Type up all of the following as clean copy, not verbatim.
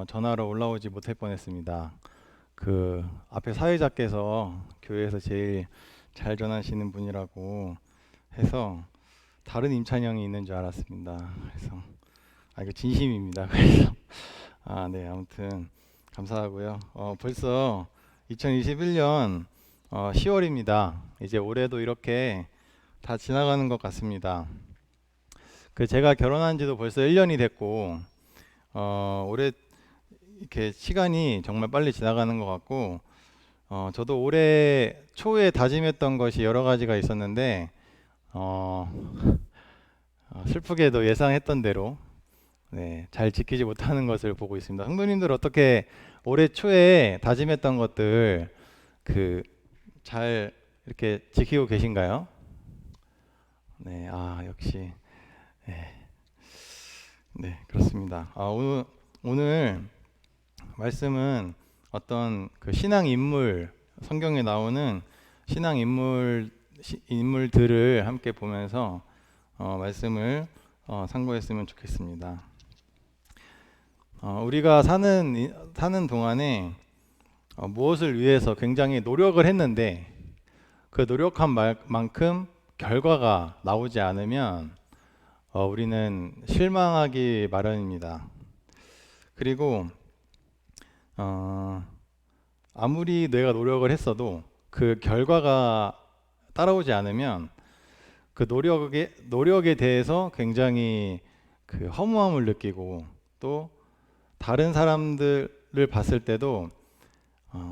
전화로 올라오지 못할 뻔했습니다. 그 앞에 사회자께서 교회에서 제일 잘 전하시는 분이라고 해서 다른 임찬영이 있는 줄 알았습니다. 그래서 이거 진심입니다. 그래서 네, 아무튼 감사하고요. 벌써 2021년 10월입니다. 이제 올해도 이렇게 다 지나가는 것 같습니다. 제가 결혼한 지도 벌써 1년이 됐고 올해 이렇게 시간이 정말 빨리 지나가는 것 같고 저도 올해 초에 다짐했던 것이 여러 가지가 있었는데 슬프게도 예상했던 대로 잘 지키지 못하는 것을 보고 있습니다. 성도님들 어떻게 올해 초에 다짐했던 것들 잘 이렇게 지키고 계신가요? 네, 역시 네, 그렇습니다. 오늘 말씀은 어떤 신앙 인물, 성경에 나오는 신앙 인물들을 함께 보면서 말씀을 상고했으면 좋겠습니다. 우리가 사는 동안에 무엇을 위해서 굉장히 노력을 했는데 그 노력한 만큼 결과가 나오지 않으면 우리는 실망하기 마련입니다. 그리고 아무리 내가 노력을 했어도 그 결과가 따라오지 않으면 그 노력에 대해서 굉장히 허무함을 느끼고 또 다른 사람들을 봤을 때도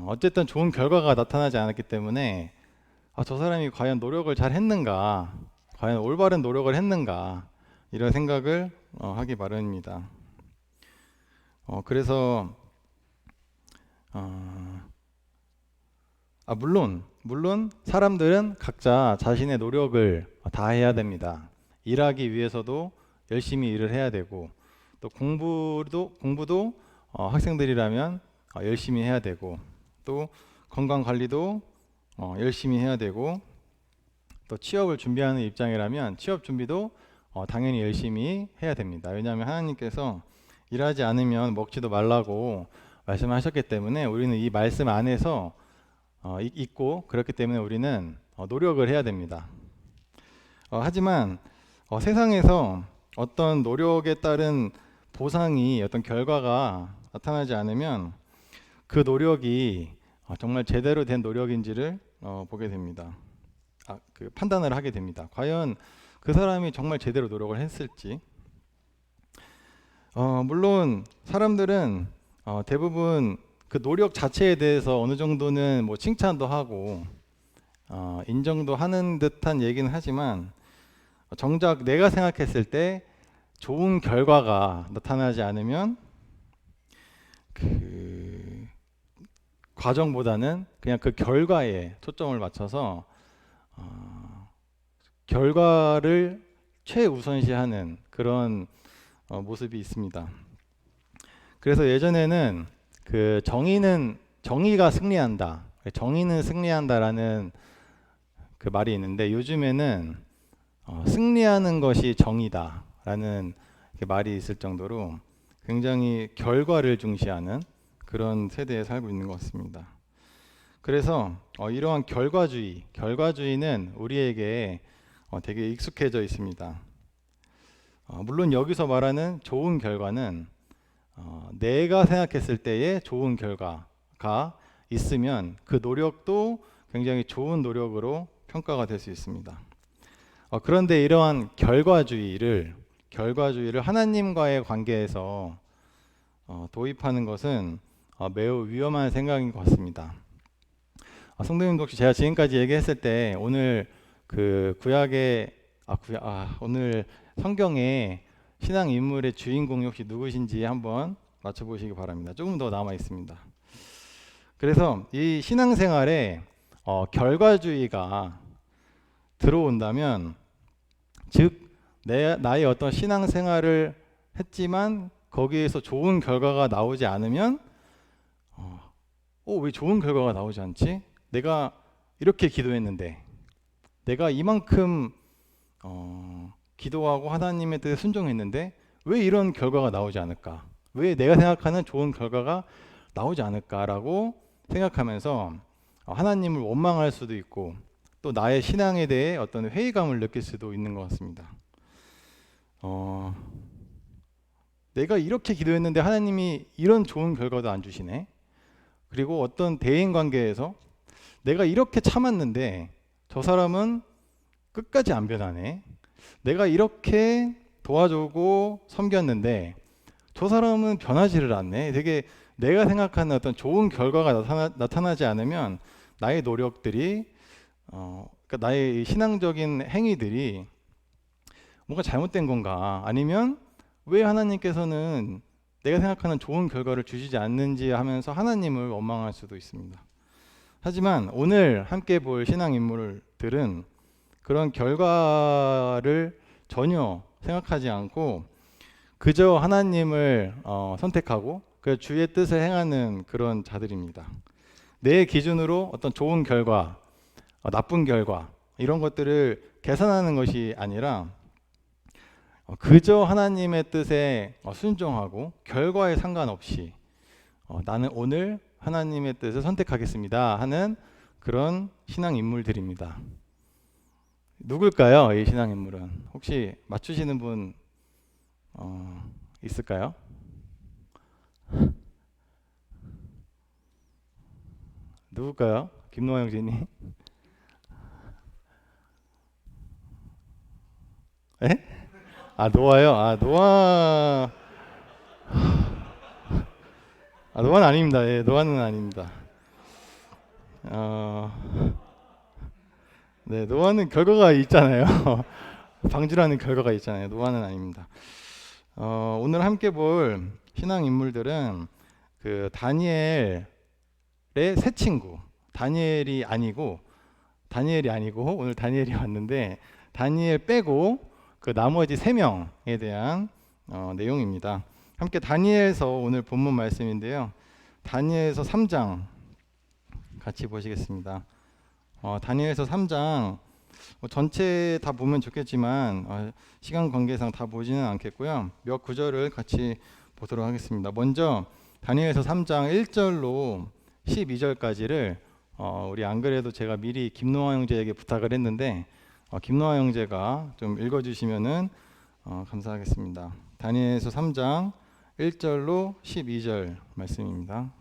어쨌든 좋은 결과가 나타나지 않았기 때문에 저 사람이 과연 노력을 잘 했는가, 과연 올바른 노력을 했는가 이런 생각을 하기 마련입니다. 그래서 물론 사람들은 각자 자신의 노력을 다해야 됩니다. 일하기 위해서도 열심히 일을 해야 되고 또 공부도 학생들이라면 열심히 해야 되고 또 건강 관리도 열심히 해야 되고 또 취업을 준비하는 입장이라면 취업 준비도 당연히 열심히 해야 됩니다. 왜냐하면 하나님께서 일하지 않으면 먹지도 말라고 말씀하셨기 때문에 우리는 이 말씀 안에서 있고 그렇기 때문에 우리는 노력을 해야 됩니다. 하지만 세상에서 어떤 노력에 따른 보상이 어떤 결과가 나타나지 않으면 그 노력이 정말 제대로 된 노력인지를 보게 됩니다. 판단을 하게 됩니다. 과연 그 사람이 정말 제대로 노력을 했을지. 물론 사람들은 대부분 그 노력 자체에 대해서 어느 정도는 칭찬도 하고 인정도 하는 듯한 얘기는 하지만 정작 내가 생각했을 때 좋은 결과가 나타나지 않으면 그 과정보다는 그냥 그 결과에 초점을 맞춰서 결과를 최우선시하는 그런 모습이 있습니다. 그래서 예전에는 정의가 승리한다, 정의는 승리한다라는 그 말이 있는데 요즘에는 승리하는 것이 정의다라는 말이 있을 정도로 굉장히 결과를 중시하는 그런 세대에 살고 있는 것 같습니다. 그래서 이러한 결과주의는 우리에게 되게 익숙해져 있습니다. 물론 여기서 말하는 좋은 결과는 내가 생각했을 때의 좋은 결과가 있으면 그 노력도 굉장히 좋은 노력으로 평가가 될 수 있습니다. 그런데 이러한 결과주의를 하나님과의 관계에서 도입하는 것은 매우 위험한 생각인 것 같습니다. 성도님도 혹시 제가 지금까지 얘기했을 때 오늘 오늘 성경의 신앙 인물의 주인공이 혹시 누구신지 한번 맞춰보시기 바랍니다. 조금 더 남아 있습니다. 그래서 이 신앙생활에 결과주의가 들어온다면, 즉 나의 어떤 신앙생활을 했지만 거기에서 좋은 결과가 나오지 않으면 왜 좋은 결과가 나오지 않지? 내가 이렇게 기도했는데, 내가 이만큼 기도하고 하나님의 뜻에 순종했는데 왜 이런 결과가 나오지 않을까? 왜 내가 생각하는 좋은 결과가 나오지 않을까라고 생각하면서 하나님을 원망할 수도 있고 또 나의 신앙에 대해 어떤 회의감을 느낄 수도 있는 것 같습니다. 내가 이렇게 기도했는데 하나님이 이런 좋은 결과도 안 주시네. 그리고 어떤 대인 관계에서 내가 이렇게 참았는데 저 사람은 끝까지 안 변하네. 내가 이렇게 도와주고 섬겼는데 저 사람은 변하지를 않네. 되게 내가 생각하는 어떤 좋은 결과가 나타나지 않으면 나의 노력들이 그러니까 나의 신앙적인 행위들이 뭔가 잘못된 건가? 아니면 왜 하나님께서는 내가 생각하는 좋은 결과를 주시지 않는지 하면서 하나님을 원망할 수도 있습니다. 하지만 오늘 함께 볼 신앙 인물들은 그런 결과를 전혀 생각하지 않고 그저 하나님을 선택하고 그 주의 뜻을 행하는 그런 자들입니다. 내 기준으로 어떤 좋은 결과, 나쁜 결과 이런 것들을 계산하는 것이 아니라 그저 하나님의 뜻에 순종하고 결과에 상관없이 나는 오늘 하나님의 뜻을 선택하겠습니다 하는 그런 신앙 인물들입니다. 누굴까요? 이 신앙 인물은 혹시 맞추시는 분 있을까요? 누굴까요? 김노아 형제님? 에? 노아요? 노아는 아닙니다. 예, 노아는 아닙니다. 네, 노아는 결과가 있잖아요. 방주라는 결과가 있잖아요. 노아는 아닙니다. 오늘 함께 볼 신앙 인물들은 그 다니엘의 세 친구, 다니엘이 아니고 오늘 다니엘이 왔는데 다니엘 빼고 그 나머지 세 명에 대한 내용입니다. 함께 다니엘서 오늘 본문 말씀인데요. 다니엘서 3장 같이 보시겠습니다. 다니엘서 3장 전체 다 보면 좋겠지만 시간 관계상 다 보지는 않겠고요. 몇 구절을 같이 보도록 하겠습니다. 먼저 다니엘서 3장 1절로 12절까지를 우리 안 그래도 제가 미리 김노아 형제에게 부탁을 했는데 김노아 형제가 좀 읽어주시면은 감사하겠습니다. 다니엘서 3장 1절로 12절 말씀입니다.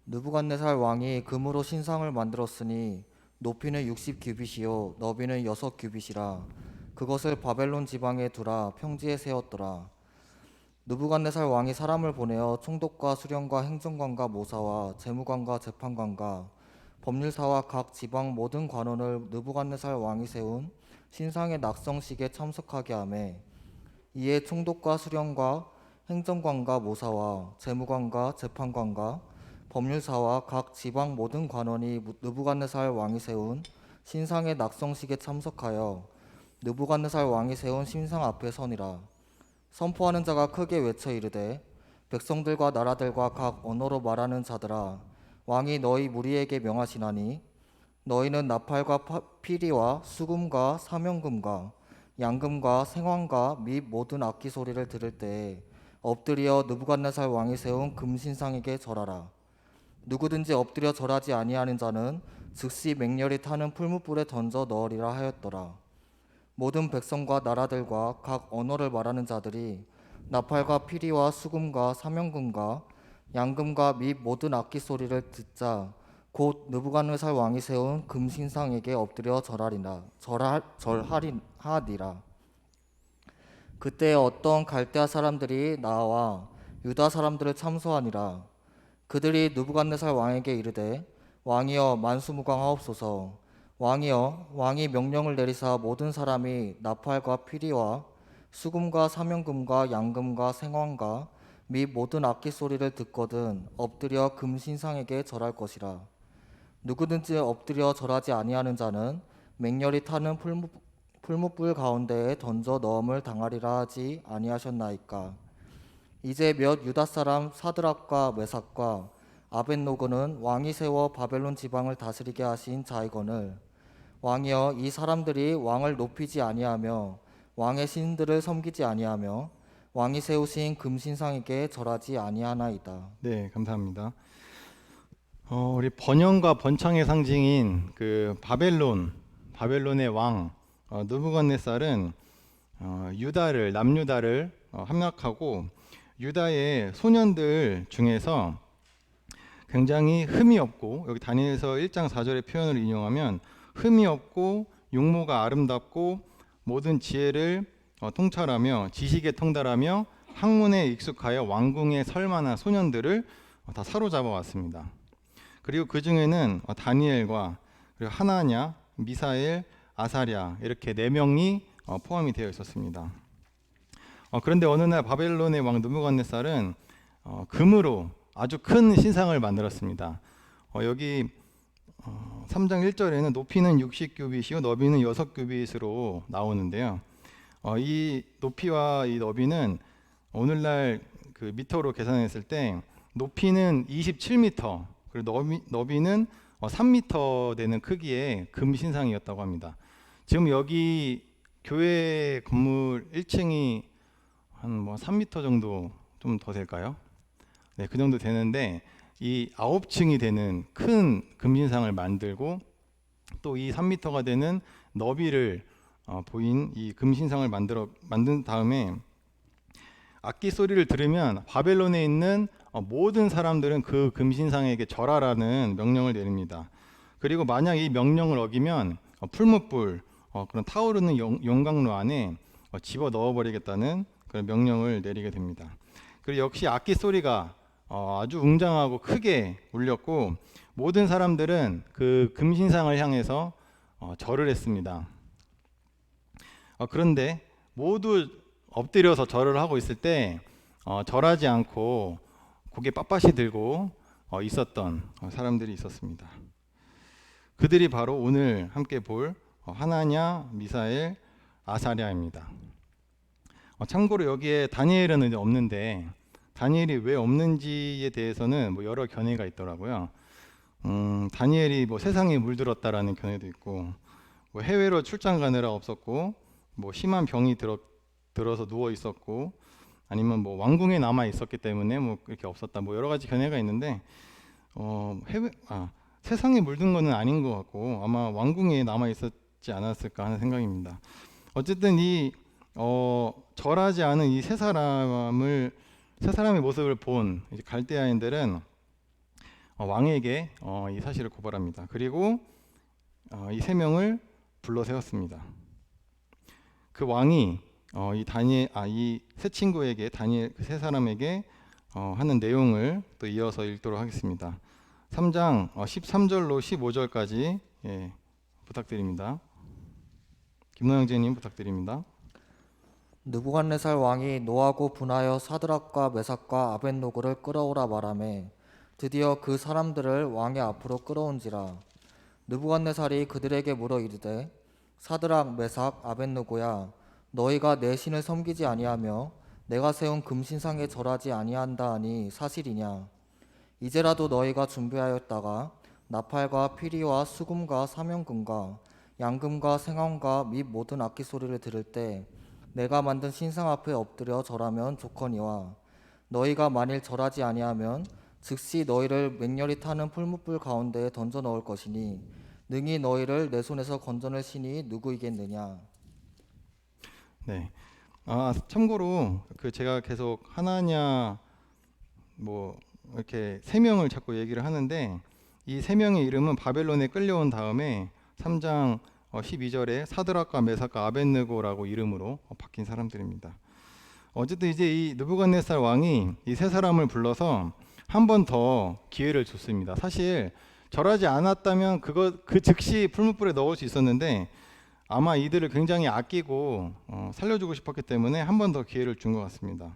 느부갓네살 왕이 금으로 신상을 만들었으니 높이는 60규빗이요 너비는 6규빗이라 그것을 바벨론 지방에 두라 평지에 세웠더라. 느부갓네살 왕이 사람을 보내어 총독과 수령과 행정관과 모사와 재무관과 재판관과 법률사와 각 지방 모든 관원을 느부갓네살 왕이 세운 신상의 낙성식에 참석하게 하매 이에 총독과 수령과 행정관과 모사와 재무관과 재판관과 법률사와 각 지방 모든 관원이 느부갓네살 왕이 세운 신상의 낙성식에 참석하여 느부갓네살 왕이 세운 신상 앞에 서니라. 선포하는 자가 크게 외쳐 이르되 백성들과 나라들과 각 언어로 말하는 자들아 왕이 너희 무리에게 명하시나니 너희는 나팔과 피리와 수금과 사명금과 양금과 생황과 및 모든 악기 소리를 들을 때에 엎드려 느부갓네살 왕이 세운 금신상에게 절하라. 누구든지 엎드려 절하지 아니하는 자는 즉시 맹렬히 타는 풀무불에 던져 넣으리라 하였더라. 모든 백성과 나라들과 각 언어를 말하는 자들이 나팔과 피리와 수금과 사명금과 양금과 및 모든 악기 소리를 듣자 곧 느부갓네살 왕이 세운 금신상에게 엎드려 절하리라. 그때 어떤 갈대아 사람들이 나와 유다 사람들을 참소하니라. 그들이 느부갓네살 왕에게 이르되 왕이여 만수무강하옵소서. 왕이여 왕이 명령을 내리사 모든 사람이 나팔과 피리와 수금과 사명금과 양금과 생황과 및 모든 악기 소리를 듣거든 엎드려 금신상에게 절할 것이라. 누구든지 엎드려 절하지 아니하는 자는 맹렬히 타는 풀무불 가운데에 던져 넣음을 당하리라 하지 아니하셨나이까. 이제 몇 유다 사람 사드락과 메삭과 아벳노고는 왕이 세워 바벨론 지방을 다스리게 하신 자이거늘 왕이여, 이 사람들이 왕을 높이지 아니하며 왕의 신들을 섬기지 아니하며 왕이 세우신 금신상에게 절하지 아니하나이다. 네, 감사합니다. 우리 번영과 번창의 상징인 그 바벨론의 왕 느부갓네살은 남유다를 함락하고 유다의 소년들 중에서 굉장히 흠이 없고, 여기 다니엘서 1장 4절의 표현을 인용하면 흠이 없고 용모가 아름답고 모든 지혜를 통찰하며 지식에 통달하며 학문에 익숙하여 왕궁에 설 만한 소년들을 다 사로잡아 왔습니다. 그리고 그 중에는 다니엘과 그리고 하나냐, 미사엘, 아사랴 이렇게 4명이 포함이 되어 있었습니다. 그런데 어느 날 바벨론의 왕 느부갓네살은 금으로 아주 큰 신상을 만들었습니다. 여기 3장 1절에는 높이는 60규빗이요 너비는 6규빗으로 나오는데요. 이 높이와 이 너비는 오늘날 그 미터로 계산했을 때 높이는 27m, 그리고 너비는 3m 되는 크기의 금 신상이었다고 합니다. 지금 여기 교회 건물 1층이 한 3m 정도 좀 더 될까요? 네, 그 정도 되는데 이 9층이 되는 큰 금신상을 만들고 또 이 3m가 되는 너비를 보인 이 금신상을 만든 다음에 악기 소리를 들으면 바벨론에 있는 모든 사람들은 그 금신상에게 절하라는 명령을 내립니다. 그리고 만약 이 명령을 어기면 풀무불 그런 타오르는 용광로 안에 집어 넣어버리겠다는 그런 명령을 내리게 됩니다. 그리고 역시 악기 소리가 아주 웅장하고 크게 울렸고 모든 사람들은 그 금신상을 향해서 절을 했습니다. 그런데 모두 엎드려서 절을 하고 있을 때 절하지 않고 고개 빳빳이 들고 있었던 사람들이 있었습니다. 그들이 바로 오늘 함께 볼 하나냐, 미사엘, 아사랴입니다. 참고로 여기에 다니엘은 이제 없는데 다니엘이 왜 없는지에 대해서는 여러 견해가 있더라고요. 다니엘이 세상에 물들었다라는 견해도 있고 해외로 출장 가느라 없었고 심한 병이 들어서 누워 있었고 아니면 왕궁에 남아 있었기 때문에 그렇게 없었다 여러 가지 견해가 있는데 세상에 물든 것은 아닌 것 같고 아마 왕궁에 남아 있었지 않았을까 하는 생각입니다. 어쨌든 이 절하지 않은 이 세 사람의 모습을 본 갈대아인들은 왕에게 이 사실을 고발합니다. 그리고 이 3명을 불러 세웠습니다. 그 왕이 이 세 친구에게 다니엘 그 세 사람에게 하는 내용을 또 이어서 읽도록 하겠습니다. 3장 13절로 15절까지 부탁드립니다. 김노영재님 부탁드립니다. 느부갓네살 왕이 노하고 분하여 사드락과 메삭과 아벳노고를 끌어오라 말하매 드디어 그 사람들을 왕의 앞으로 끌어온지라. 느부갓네살이 그들에게 물어 이르되 사드락, 메삭, 아벳노고야, 너희가 내 신을 섬기지 아니하며 내가 세운 금신상에 절하지 아니한다 하니 사실이냐? 이제라도 너희가 준비하였다가 나팔과 피리와 수금과 사명금과 양금과 생황과 및 모든 악기 소리를 들을 때 내가 만든 신상 앞에 엎드려 절하면 좋거니와 너희가 만일 절하지 아니하면 즉시 너희를 맹렬히 타는 풀무불 가운데에 던져 넣을 것이니 능히 너희를 내 손에서 건져낼 신이 누구이겠느냐. 네. 참고로 제가 계속 하나냐 이렇게 3명을 자꾸 얘기를 하는데 이 3명의 이름은 바벨론에 끌려온 다음에 3장 12절에 사드락과 메삭과 아벳느고라고 이름으로 바뀐 사람들입니다. 어쨌든 이제 이 느부갓네살 왕이 이 3사람을 불러서 한 번 더 기회를 줬습니다. 사실 절하지 않았다면 그 즉시 풀무불에 넣을 수 있었는데 아마 이들을 굉장히 아끼고 살려주고 싶었기 때문에 한 번 더 기회를 준 것 같습니다.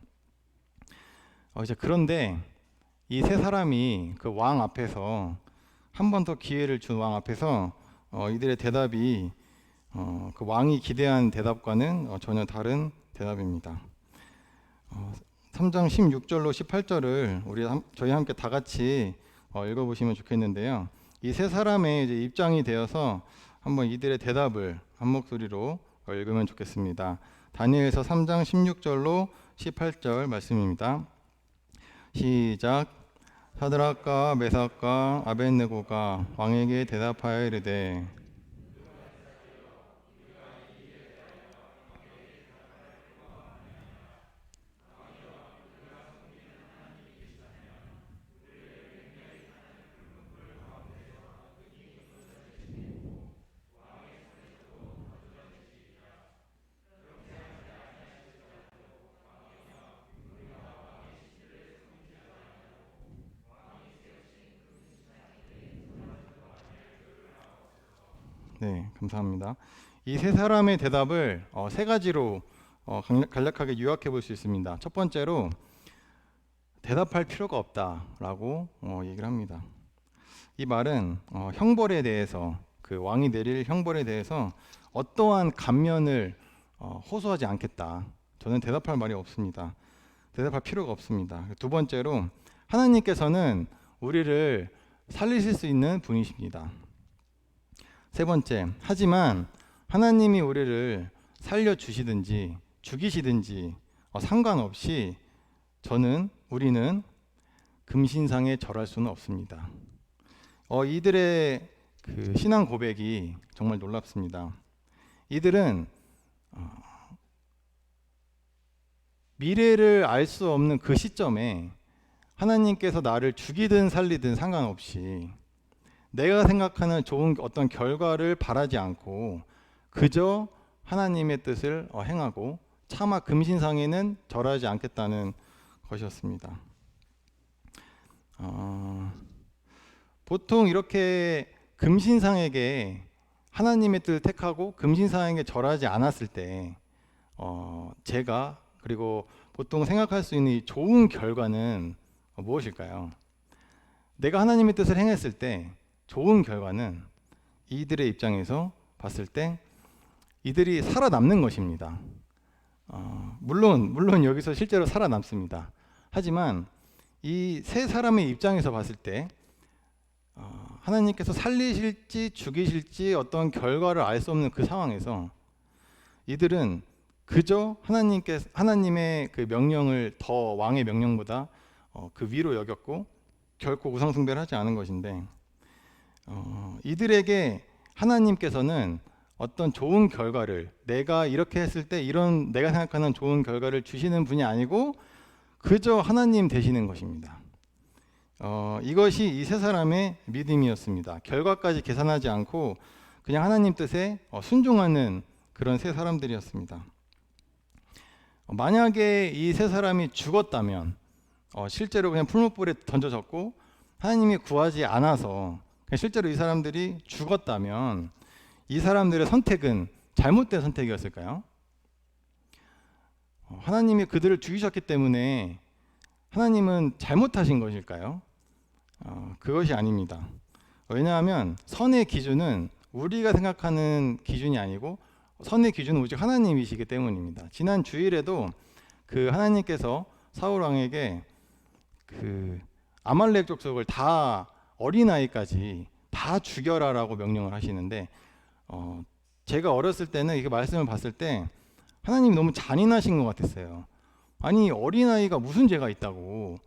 이제 그런데 이 3사람이 그 왕 앞에서 한 번 더 기회를 준 왕 앞에서 이들의 대답이 그 왕이 기대한 대답과는 전혀 다른 대답입니다. 3장 16절로 18절을 저희 함께 다 같이 읽어보시면 좋겠는데요. 이 3사람의 이제 입장이 되어서 한번 이들의 대답을 한 목소리로 읽으면 좋겠습니다. 다니엘서 3장 16절로 18절 말씀입니다. 시작. 사드락과 메삭과 아벳네고가 왕에게 대답하여 이르되 네, 감사합니다. 이 세 사람의 대답을 세 가지로 간략하게 요약해 볼 수 있습니다. 첫 번째로 대답할 필요가 없다라고 얘기를 합니다. 이 말은 형벌에 대해서 그 왕이 내릴 형벌에 대해서 어떠한 감면을 호소하지 않겠다. 저는 대답할 말이 없습니다. 대답할 필요가 없습니다. 두 번째로 하나님께서는 우리를 살리실 수 있는 분이십니다. 세 번째, 하지만 하나님이 우리를 살려주시든지 죽이시든지 상관없이 우리는 금신상에 절할 수는 없습니다. 이들의 그 신앙 고백이 정말 놀랍습니다. 이들은 미래를 알 수 없는 그 시점에 하나님께서 나를 죽이든 살리든 상관없이 내가 생각하는 좋은 어떤 결과를 바라지 않고 그저 하나님의 뜻을 행하고 차마 금신상에는 절하지 않겠다는 것이었습니다. 보통 이렇게 금신상에게 하나님의 뜻을 택하고 금신상에게 절하지 않았을 때 제가 그리고 보통 생각할 수 있는 이 좋은 결과는 무엇일까요? 내가 하나님의 뜻을 행했을 때 좋은 결과는 이들의 입장에서 봤을 때 이들이 살아남는 것입니다. 물론 여기서 실제로 살아남습니다. 하지만 이 세 사람의 입장에서 봤을 때 하나님께서 살리실지 죽이실지 어떤 결과를 알 수 없는 그 상황에서 이들은 그저 하나님의 그 명령을 더 왕의 명령보다 그 위로 여겼고 결코 우상 숭배를 하지 않은 것인데 이들에게 하나님께서는 어떤 좋은 결과를 내가 이렇게 했을 때 이런 내가 생각하는 좋은 결과를 주시는 분이 아니고 그저 하나님 되시는 것입니다. 이것이 이 세 사람의 믿음이었습니다. 결과까지 계산하지 않고 그냥 하나님 뜻에 순종하는 그런 세 사람들이었습니다. 만약에 이 세 사람이 죽었다면 실제로 그냥 풀무불에 던져졌고 하나님이 구하지 않아서 실제로 이 사람들이 죽었다면 이 사람들의 선택은 잘못된 선택이었을까요? 하나님이 그들을 죽이셨기 때문에 하나님은 잘못하신 것일까요? 그것이 아닙니다. 왜냐하면 선의 기준은 우리가 생각하는 기준이 아니고 선의 기준은 오직 하나님이시기 때문입니다. 지난 주일에도 그 하나님께서 사울 왕에게 그 아말렉 족속을 다 어린아이까지 다 죽여라라고 명령을 하시는데 제가 어렸을 때는 이게 말씀을 봤을 때 하나님이 너무 잔인하신 것 같았어요. 아니 어린아이가 무슨 죄가 있다고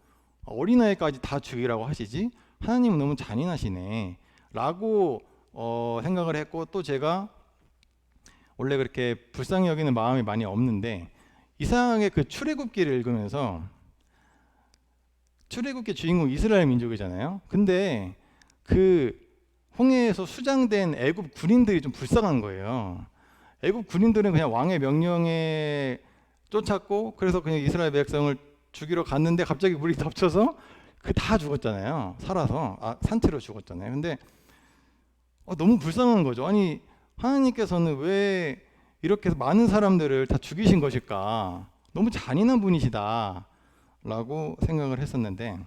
어린아이까지 다 죽이라고 하시지? 하나님은 너무 잔인하시네 라고 생각을 했고 또 제가 원래 그렇게 불쌍히 여기는 마음이 많이 없는데 이상하게 그 출애굽기를 읽으면서 출애굽기 주인공 이스라엘 민족이잖아요. 근데 그 홍해에서 수장된 애굽 군인들이 좀 불쌍한 거예요. 애굽 군인들은 그냥 왕의 명령에 쫓았고 그래서 그냥 이스라엘 백성을 죽이러 갔는데 갑자기 물이 덮쳐서 그 다 죽었잖아요. 살아서 산채로 죽었잖아요. 근데 너무 불쌍한 거죠. 아니 하나님께서는 왜 이렇게 많은 사람들을 다 죽이신 것일까? 너무 잔인한 분이시다 라고 생각을 했었는데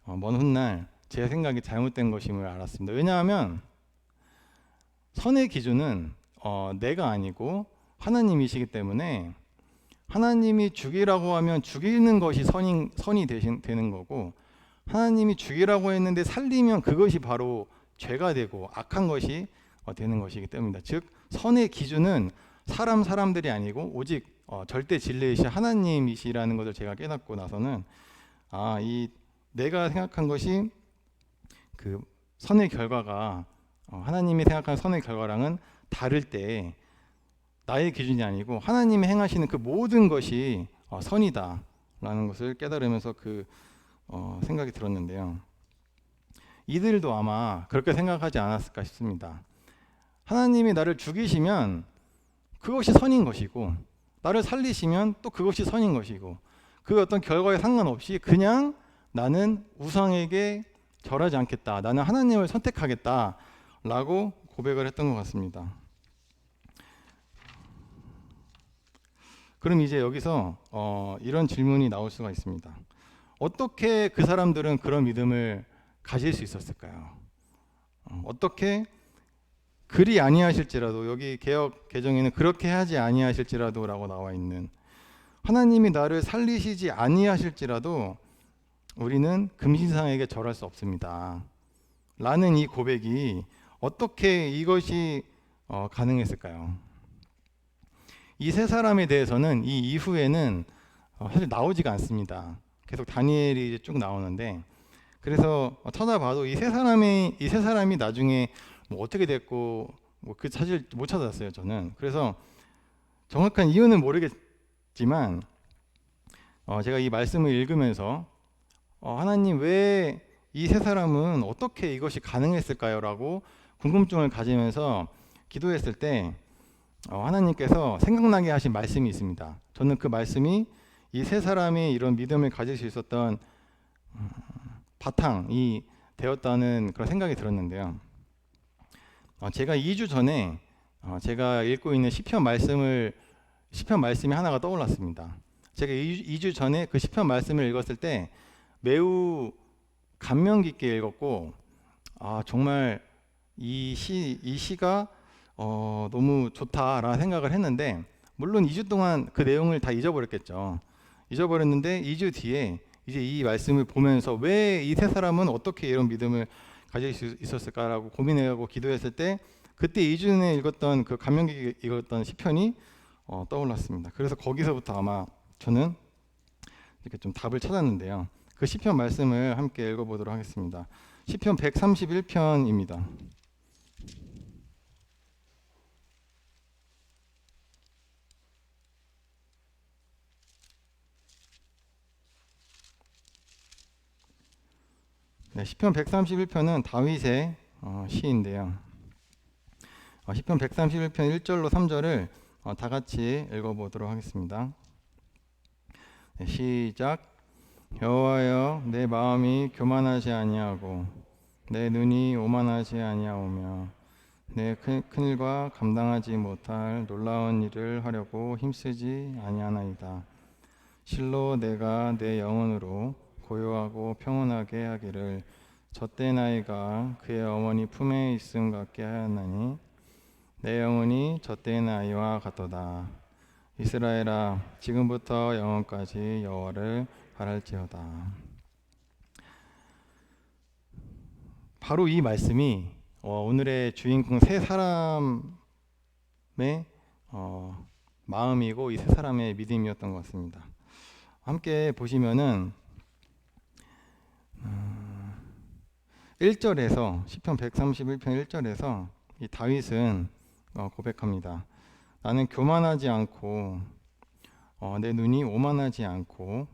먼 훗날 제 생각이 잘못된 것임을 알았습니다. 왜냐하면 선의 기준은 내가 아니고 하나님이시기 때문에 하나님이 죽이라고 하면 죽이는 것이 선이 되는 거고 하나님이 죽이라고 했는데 살리면 그것이 바로 죄가 되고 악한 것이 되는 것이기 때문입니다. 즉 선의 기준은 사람들이 아니고 오직 절대 진리이신 하나님이시라는 것을 제가 깨닫고 나서는 이 내가 생각한 것이 그 선의 결과가 하나님이 생각하는 선의 결과랑은 다를 때 나의 기준이 아니고 하나님이 행하시는 그 모든 것이 선이다라는 것을 깨달으면서 그 생각이 들었는데요. 이들도 아마 그렇게 생각하지 않았을까 싶습니다. 하나님이 나를 죽이시면 그것이 선인 것이고 나를 살리시면 또 그것이 선인 것이고 그 어떤 결과에 상관없이 그냥 나는 우상에게 절하지 않겠다. 나는 하나님을 선택하겠다 라고 고백을 했던 것 같습니다. 그럼 이제 여기서 이런 질문이 나올 수가 있습니다. 어떻게 그 사람들은 그런 믿음을 가질 수 있었을까요? 어떻게 그리 아니하실지라도 여기 개역 개정에는 그렇게 하지 아니하실지라도 라고 나와 있는 하나님이 나를 살리시지 아니하실지라도 우리는 금신상에게 절할 수 없습니다 라는 이 고백이 어떻게 이것이 가능했을까요? 이 세 사람에 대해서는 이 이후에는 사실 나오지가 않습니다. 계속 다니엘이 이제 쭉 나오는데 그래서 찾아봐도 이 세 사람이 나중에 뭐 어떻게 됐고 뭐 그 사실 못 찾았어요 저는. 그래서 정확한 이유는 모르겠지만 제가 이 말씀을 읽으면서 하나님 왜 이 세 사람은 어떻게 이것이 가능했을까요? 라고 궁금증을 가지면서 기도했을 때 하나님께서 생각나게 하신 말씀이 있습니다. 저는 그 말씀이 이 세 사람이 이런 믿음을 가질 수 있었던 바탕이 되었다는 그런 생각이 들었는데요. 제가 2주 전에 제가 읽고 있는 시편 말씀이 하나가 떠올랐습니다. 제가 2주 전에 그 시편 말씀을 읽었을 때 매우 감명 깊게 읽었고 정말 이 시가 너무 좋다라는 생각을 했는데 물론 2주 동안 그 내용을 다 잊어버렸는데 2주 뒤에 이제 이 말씀을 보면서 왜 이 세 사람은 어떻게 이런 믿음을 가질 수 있었을까라고 고민하고 기도했을 때 그때 2주 전에 읽었던 그 감명 깊게 읽었던 시편이 떠올랐습니다. 그래서 거기서부터 아마 저는 이렇게 좀 답을 찾았는데요. 그 시편 말씀을 함께 읽어보도록 하겠습니다. 시편 131편입니다. 네, 시편 131편은 다윗의 시인데요. 시편 131편 1절로 3절을 다 같이 읽어보도록 하겠습니다. 네, 시작. 여호와여, 내 마음이 교만하지 아니하고 내 눈이 오만하지 아니하오며 내 큰일과 감당하지 못할 놀라운 일을 하려고 힘쓰지 아니하나이다. 실로 내가 내 영혼으로 고요하고 평온하게 하기를 젖된 아이가 그의 어머니 품에 있음 같게 하였나니 내 영혼이 젖된 아이와 같도다. 이스라엘아, 지금부터 영원까지 여호와를 바랄지어다. 바로 이 말씀이 오늘의 주인공 세 사람의 마음이고 이 세 사람의 믿음이었던 것 같습니다. 함께 보시면은 1절에서 시편 131편 1절에서 이 다윗은 고백합니다. 나는 교만하지 않고 내 눈이 오만하지 않고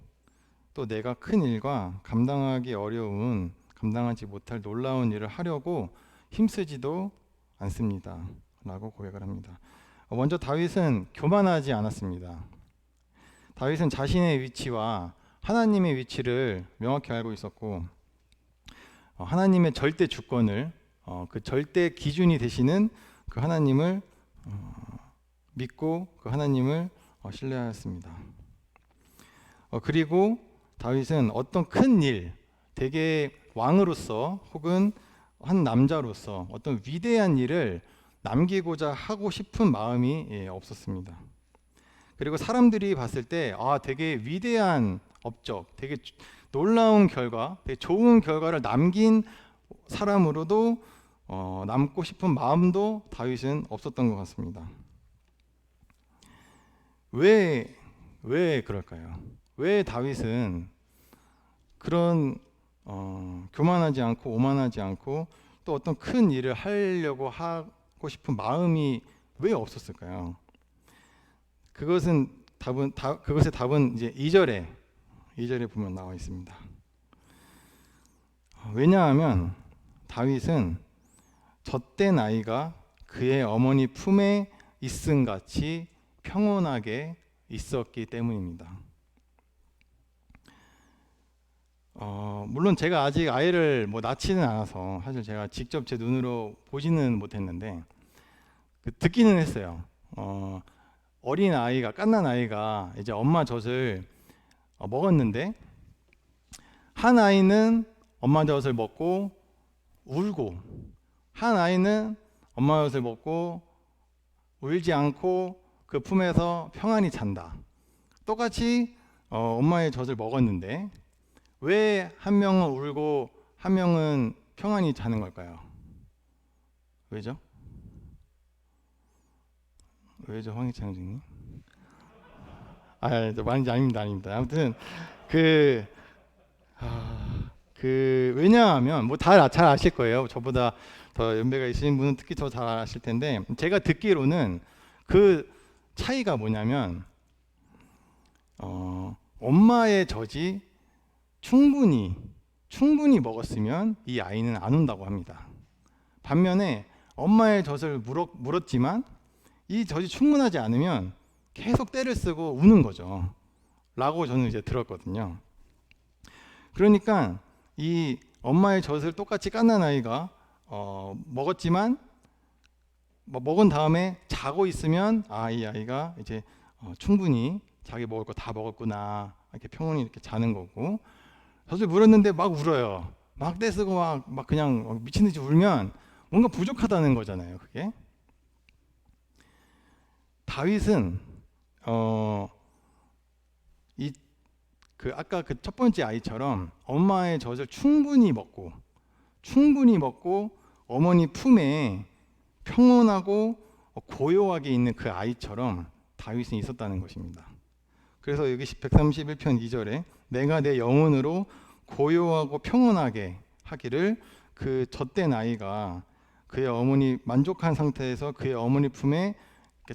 또 내가 큰 일과 감당하기 어려운 감당하지 못할 놀라운 일을 하려고 힘쓰지도 않습니다 라고 고백을 합니다. 먼저 다윗은 교만하지 않았습니다. 다윗은 자신의 위치와 하나님의 위치를 명확히 알고 있었고 하나님의 절대 주권을 그 절대 기준이 되시는 그 하나님을 믿고 그 하나님을 신뢰하였습니다. 그리고 다윗은 어떤 큰 일, 대개 왕으로서 혹은 한 남자로서 어떤 위대한 일을 남기고자 하고 싶은 마음이 없었습니다. 그리고 사람들이 봤을 때 되게 위대한 업적, 되게 놀라운 결과, 되게 좋은 결과를 남긴 사람으로도 남고 싶은 마음도 다윗은 없었던 것 같습니다. 왜 그럴까요? 왜 다윗은 그런 교만하지 않고 오만하지 않고 또 어떤 큰 일을 하려고 하고 싶은 마음이 왜 없었을까요? 그것의 답은 이제 2절에 보면 나와 있습니다. 왜냐하면 다윗은 젖된 아이가 그의 어머니 품에 있음 같이 평온하게 있었기 때문입니다. 물론 제가 아직 아이를 낳지는 않아서 사실 제가 직접 제 눈으로 보지는 못했는데 듣기는 했어요. 어린 아이가, 갓난 아이가 이제 엄마 젖을 먹었는데 한 아이는 엄마 젖을 먹고 울고, 한 아이는 엄마 젖을 먹고 울지 않고 그 품에서 평안히 잔다. 똑같이 엄마의 젖을 먹었는데 왜 한 명은 울고 한 명은 평안히 자는 걸까요? 왜죠? 왜죠, 황희찬 선생님? 아닙니다. 아무튼 왜냐하면 잘 아실 거예요. 저보다 더 연배가 있으신 분은 특히 더 잘 아실 텐데, 제가 듣기로는 그 차이가 뭐냐면 엄마의 젖이 충분히 먹었으면 이 아이는 안 운다고 합니다. 반면에 엄마의 젖을 물었지만 이 젖이 충분하지 않으면 계속 떼를 쓰고 우는 거죠. 라고 저는 이제 들었거든요. 그러니까 이 엄마의 젖을 똑같이 갓난 아이가 먹었지만 먹은 다음에 자고 있으면 이 아이가 이제 충분히 자기 먹을 거 다 먹었구나, 이렇게 평온히 이렇게 자는 거고, 젖을 물었는데 막 울어요. 막 떼쓰고 막 그냥 미친 듯이 울면 뭔가 부족하다는 거잖아요. 그게 다윗은 아까 그 첫 번째 아이처럼 엄마의 젖을 충분히 먹고 어머니 품에 평온하고 고요하게 있는 그 아이처럼 다윗은 있었다는 것입니다. 그래서 여기 131편 2절에 내가 내 영혼으로 고요하고 평온하게 하기를, 그 젖된 아이가 그의 어머니 만족한 상태에서 그의 어머니 품에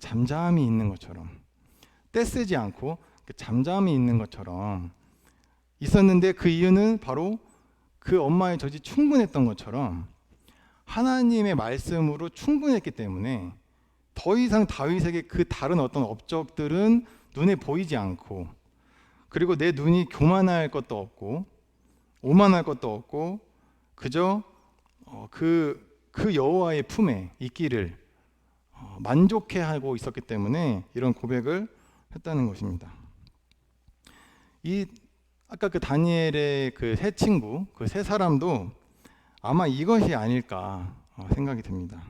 잠잠히 있는 것처럼, 떼쓰지 않고 잠잠히 있는 것처럼 있었는데, 그 이유는 바로 그 엄마의 젖이 충분했던 것처럼 하나님의 말씀으로 충분했기 때문에 더 이상 다윗에게 그 다른 어떤 업적들은 눈에 보이지 않고, 그리고 내 눈이 교만할 것도 없고 오만할 것도 없고 그저 그 여호와의 품에 있기를 만족해하고 있었기 때문에 이런 고백을 했다는 것입니다. 아까 그 다니엘의 그 세 친구, 그 세 사람도 아마 이것이 아닐까 생각이 듭니다.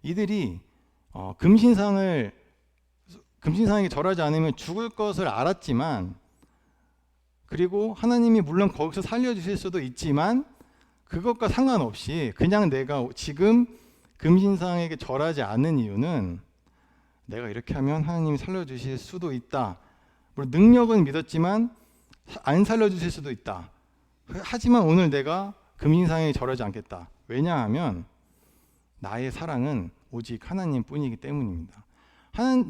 이들이 금신상에게 절하지 않으면 죽을 것을 알았지만, 그리고 하나님이 물론 거기서 살려주실 수도 있지만 그것과 상관없이 그냥 내가 지금 금신상에게 절하지 않는 이유는 내가 이렇게 하면 하나님이 살려주실 수도 있다. 물론 능력은 믿었지만 안 살려주실 수도 있다. 하지만 오늘 내가 금신상에 절하지 않겠다. 왜냐하면 나의 사랑은 오직 하나님 뿐이기 때문입니다.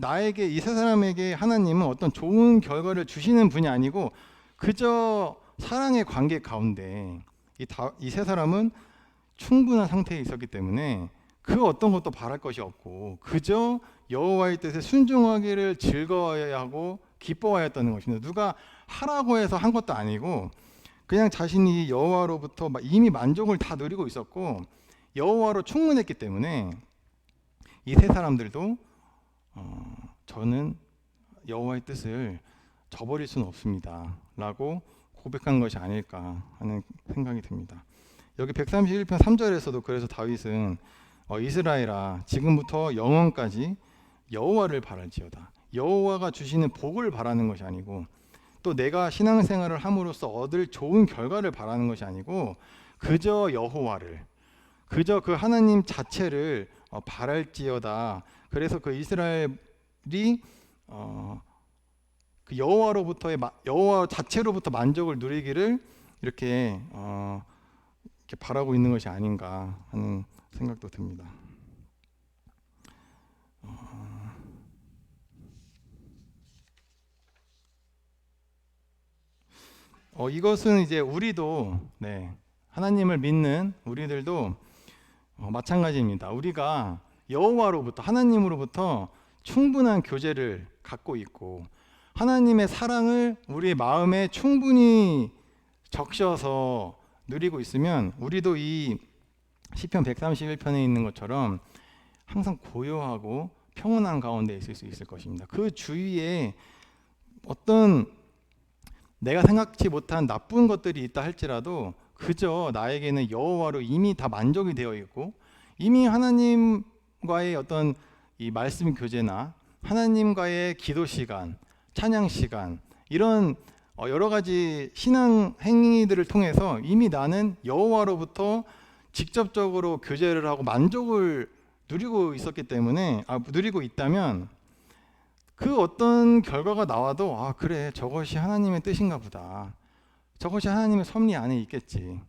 나에게, 이 세 사람에게 하나님은 어떤 좋은 결과를 주시는 분이 아니고 그저 사랑의 관계 가운데 이 세 사람은 충분한 상태에 있었기 때문에 그 어떤 것도 바랄 것이 없고 그저 여호와의 뜻에 순종하기를 즐거워해야 하고 기뻐하였다는 것입니다. 누가 하라고 해서 한 것도 아니고 그냥 자신이 여호와로부터 이미 만족을 다 누리고 있었고 여호와로 충분했기 때문에 이 세 사람들도 저는 여호와의 뜻을 저버릴 수는 없습니다 라고 고백한 것이 아닐까 하는 생각이 듭니다. 여기 131편 3절에서도 그래서 다윗은 이스라엘아 지금부터 영원까지 여호와를 바랄지어다. 여호와가 주시는 복을 바라는 것이 아니고 또 내가 신앙생활을 함으로써 얻을 좋은 결과를 바라는 것이 아니고 그저 여호와를, 그저 그 하나님 자체를 바랄지어다. 그래서 그 이스라엘이 그 여호와 자체로부터 만족을 누리기를 이렇게 바라고 있는 것이 아닌가 하는 생각도 듭니다. 이것은 이제 우리도 하나님을 믿는 우리들도 마찬가지입니다. 우리가 여호와로부터 하나님으로부터 충분한 교제를 갖고 있고 하나님의 사랑을 우리의 마음에 충분히 적셔서 누리고 있으면 우리도 이 시편 131편에 있는 것처럼 항상 고요하고 평온한 가운데 있을 수 있을 것입니다. 그 주위에 어떤 내가 생각지 못한 나쁜 것들이 있다 할지라도 그저 나에게는 여호와로 이미 다 만족이 되어 있고 이미 하나님과의 어떤 이 말씀 교제나 하나님과의 기도 시간, 찬양 시간 이런 여러 가지 신앙 행위들을 통해서 이미 나는 여호와로부터 직접적으로 교제를 하고 만족을 누리고 있었기 때문에 누리고 있다면 그 어떤 결과가 나와도 그래 저것이 하나님의 뜻인가 보다. 저것이 하나님의 섭리 안에 있겠지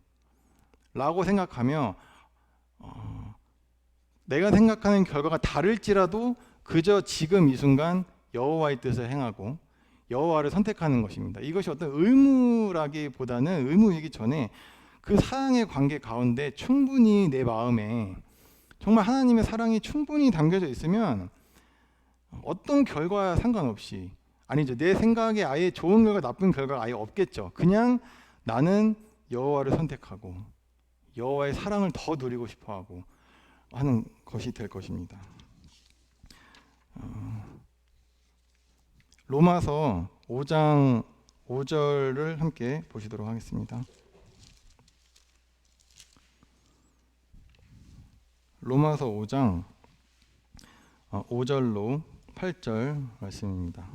라고 생각하며 내가 생각하는 결과가 다를지라도 그저 지금 이 순간 여호와의 뜻을 행하고 여호와를 선택하는 것입니다. 이것이 어떤 의무라기보다는 의무이기 전에 그 사랑의 관계 가운데 충분히 내 마음에 정말 하나님의 사랑이 충분히 담겨져 있으면 어떤 결과와 상관없이 아니죠. 내 생각에 아예 좋은 결과 나쁜 결과가 아예 없겠죠. 그냥 나는 여호와를 선택하고 여호와의 사랑을 더 누리고 싶어하고 하는 것이 될 것입니다. 로마서 5장 5절을 함께 보시도록 하겠습니다. 로마서 5장 5절로 8절 말씀입니다.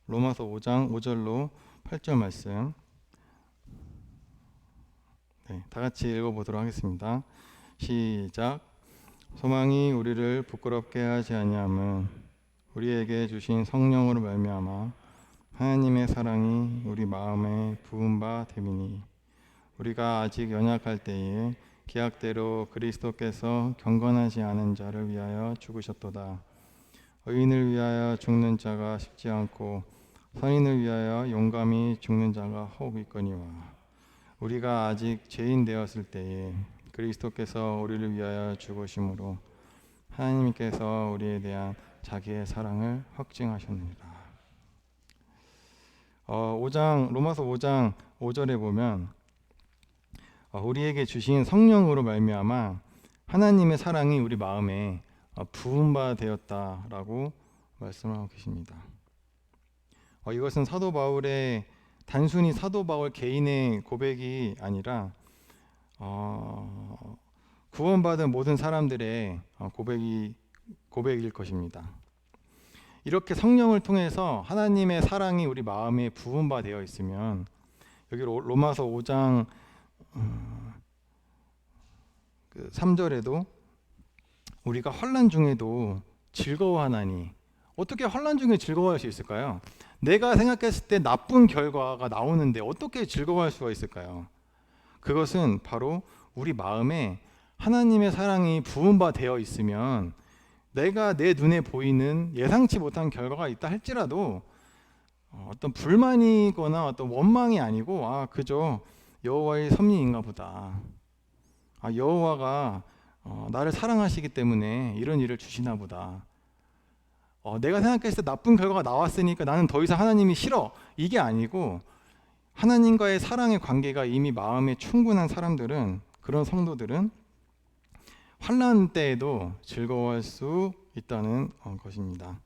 로마서 5장 5절로 8절 말씀 다 같이 읽어보도록 하겠습니다. 시작. 소망이 우리를 부끄럽게 하지 아니함은 우리에게 주신 성령으로 말미암아 하나님의 사랑이 우리 마음에 부은 바 됨이니 우리가 아직 연약할 때에 기약대로 그리스도께서 경건하지 않은 자를 위하여 죽으셨도다. 의인을 위하여 죽는 자가 쉽지 않고 선인을 위하여 용감히 죽는 자가 혹 있거니와 우리가 아직 죄인 되었을 때에 그리스도께서 우리를 위하여 죽으심으로 하나님께서 우리에 대한 자기의 사랑을 확증하셨느니라. 로마서 5장 5절에 보면 우리에게 주신 성령으로 말미암아 하나님의 사랑이 우리 마음에 부은 바 되었다라고 말씀하고 계십니다. 이것은 사도 바울의 단순히 사도 바울 개인의 고백이 아니라 구원받은 모든 사람들의 고백일 것입니다. 이렇게 성령을 통해서 하나님의 사랑이 우리 마음에 부은 바 되어 있으면 여기 로마서 5장 3절에도 우리가 환난 중에도 즐거워하나니 어떻게 환난 중에 즐거워할 수 있을까요? 내가 생각했을 때 나쁜 결과가 나오는데 어떻게 즐거워할 수가 있을까요? 그것은 바로 우리 마음에 하나님의 사랑이 부은 바 되어 있으면 내가 내 눈에 보이는 예상치 못한 결과가 있다 할지라도 어떤 불만이거나 어떤 원망이 아니고 그저 여호와의 섭리인가 보다. 여호와가 나를 사랑하시기 때문에 이런 일을 주시나 보다. 내가 생각했을 때 나쁜 결과가 나왔으니까 나는 더 이상 하나님이 싫어. 이게 아니고 하나님과의 사랑의 관계가 이미 마음에 충분한 사람들은 그런 성도들은 환난 때에도 즐거워할 수 있다는 것입니다.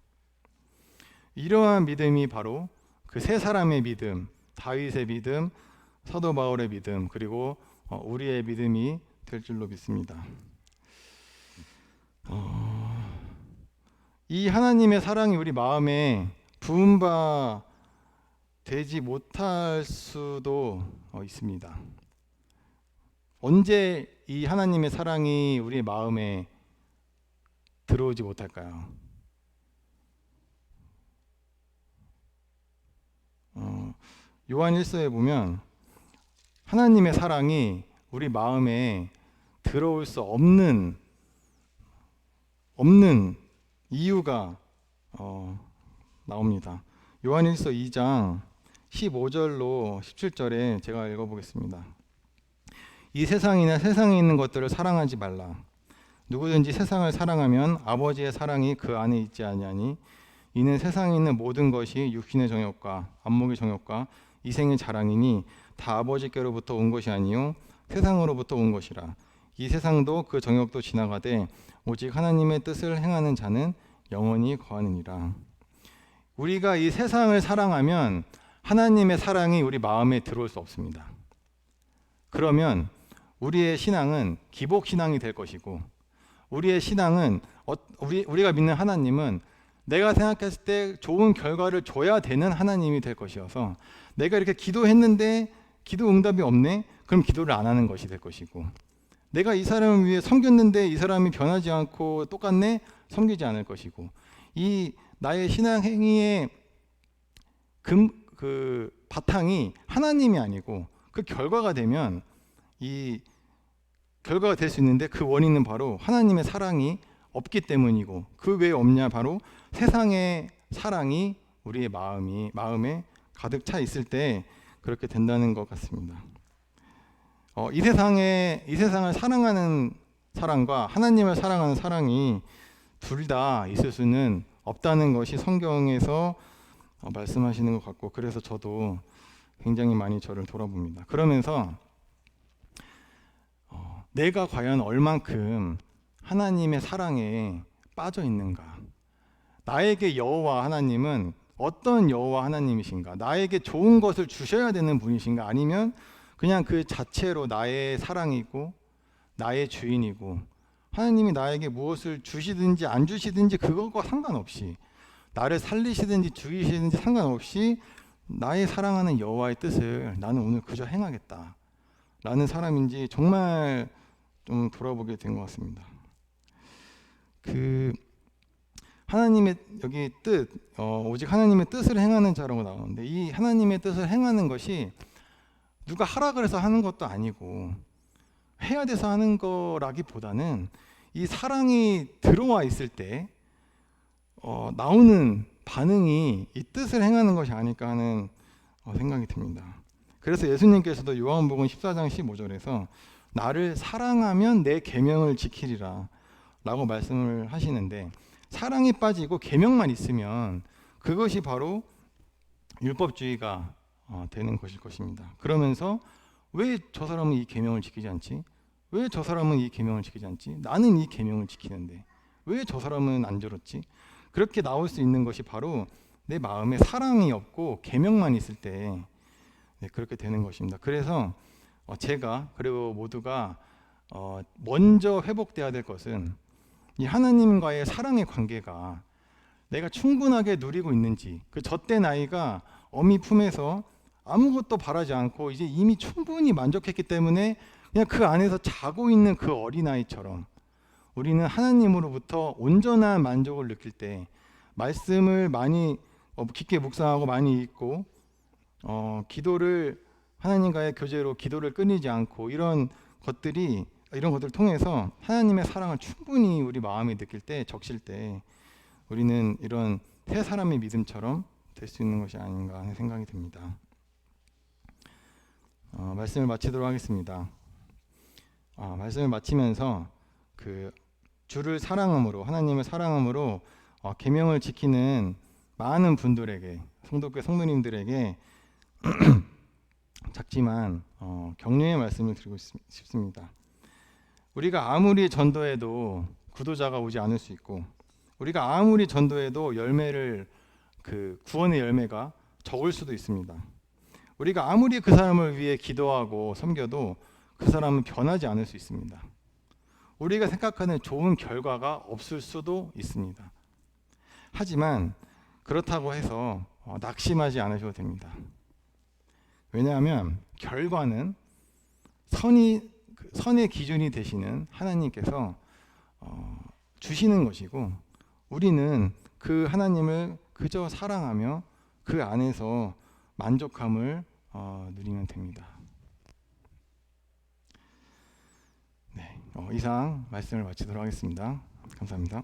이러한 믿음이 바로 그 세 사람의 믿음, 다윗의 믿음, 사도 바울의 믿음, 그리고 우리의 믿음이 될 줄로 믿습니다. 이 하나님의 사랑이 우리 마음에 부은 바 되지 못할 수도 있습니다. 언제 이 하나님의 사랑이 우리의 마음에 들어오지 못할까요? 요한 1서에 보면 하나님의 사랑이 우리 마음에 들어올 수 없는 이유가 나옵니다. 요한 1서 2장 15절로 17절에 제가 읽어보겠습니다. 이 세상이나 세상에 있는 것들을 사랑하지 말라. 누구든지 세상을 사랑하면 아버지의 사랑이 그 안에 있지 아니하니 이는 세상에 있는 모든 것이 육신의 정욕과 안목의 정욕과 이생의 자랑이니 다 아버지께로부터 온 것이 아니요 세상으로부터 온 것이라. 이 세상도 그 정욕도 지나가되 오직 하나님의 뜻을 행하는 자는 영원히 거하느니라. 우리가 이 세상을 사랑하면 하나님의 사랑이 우리 마음에 들어올 수 없습니다. 그러면 우리의 신앙은 기복 신앙이 될 것이고, 우리의 신앙은 우리가 믿는 하나님은 내가 생각했을 때 좋은 결과를 줘야 되는 하나님이 될 것이어서, 내가 이렇게 기도했는데 기도 응답이 없네? 그럼 기도를 안 하는 것이 될 것이고, 내가 이 사람을 위해 섬겼는데 이 사람이 변하지 않고 똑같네? 섬기지 않을 것이고, 이 나의 신앙 행위의 그 바탕이 하나님이 아니고 그 결과가 되면 이 결과가 될 수 있는데, 그 원인은 바로 하나님의 사랑이 없기 때문이고, 그 왜 없냐? 바로 세상의 사랑이 우리의 마음에 가득 차 있을 때 그렇게 된다는 것 같습니다. 이 세상을 사랑하는 사랑과 하나님을 사랑하는 사랑이 둘 다 있을 수는 없다는 것이 성경에서 말씀하시는 것 같고, 그래서 저도 굉장히 많이 저를 돌아봅니다. 그러면서 내가 과연 얼만큼 하나님의 사랑에 빠져 있는가? 나에게 여호와 하나님은 어떤 여호와 하나님이신가? 나에게 좋은 것을 주셔야 되는 분이신가? 아니면 그냥 그 자체로 나의 사랑이고 나의 주인이고, 하나님이 나에게 무엇을 주시든지 안 주시든지 그것과 상관없이, 나를 살리시든지 죽이시든지 상관없이 나의 사랑하는 여호와의 뜻을 나는 오늘 그저 행하겠다 라는 사람인지 정말 좀 돌아보게 된 것 같습니다. 하나님의 여기 뜻, 오직 하나님의 뜻을 행하는 자라고 나오는데, 이 하나님의 뜻을 행하는 것이 누가 하라 그래서 하는 것도 아니고 해야 돼서 하는 거라기보다는 이 사랑이 들어와 있을 때 나오는 반응이 이 뜻을 행하는 것이 아닐까 하는 생각이 듭니다. 그래서 예수님께서도 요한복음 14장 15절에서 나를 사랑하면 내 계명을 지키리라 라고 말씀을 하시는데, 사랑이 빠지고 계명만 있으면 그것이 바로 율법주의가 되는 것일 것입니다. 그러면서 왜 저 사람은 이 계명을 지키지 않지? 왜 저 사람은 이 계명을 지키지 않지? 나는 이 계명을 지키는데 왜 저 사람은 안 저렇지? 그렇게 나올 수 있는 것이 바로 내 마음에 사랑이 없고 계명만 있을 때 그렇게 되는 것입니다. 그래서 제가 그리고 모두가 먼저 회복돼야 될 것은 이 하나님과의 사랑의 관계가 내가 충분하게 누리고 있는지, 그 젖된 아이가 어미 품에서 아무것도 바라지 않고 이제 이미 충분히 만족했기 때문에 그냥 그 안에서 자고 있는 그 어린아이처럼, 우리는 하나님으로부터 온전한 만족을 느낄 때 말씀을 많이 깊게 묵상하고 많이 읽고 기도를 하나님과의 교제로 기도를 끊이지 않고 이런 것들을 통해서 하나님의 사랑을 충분히 우리 마음에 느낄 때, 적실 때 우리는 이런 새 사람의 믿음처럼 될 수 있는 것이 아닌가 하는 생각이 듭니다. 말씀을 마치도록 하겠습니다. 말씀을 마치면서 주를 사랑함으로, 하나님을 사랑함으로 계명을 지키는 많은 분들에게, 성도교 성도님들에게 작지만 격려의 말씀을 드리고 싶습니다. 우리가 아무리 전도해도 구도자가 오지 않을 수 있고, 우리가 아무리 전도해도 구원의 열매가 적을 수도 있습니다. 우리가 아무리 그 사람을 위해 기도하고 섬겨도 그 사람은 변하지 않을 수 있습니다. 우리가 생각하는 좋은 결과가 없을 수도 있습니다. 하지만 그렇다고 해서 낙심하지 않으셔도 됩니다. 왜냐하면 결과는 선이 그 선의 기준이 되시는 하나님께서 주시는 것이고, 우리는 그 하나님을 그저 사랑하며 그 안에서 만족함을 누리면 됩니다. 네, 이상 말씀을 마치도록 하겠습니다. 감사합니다.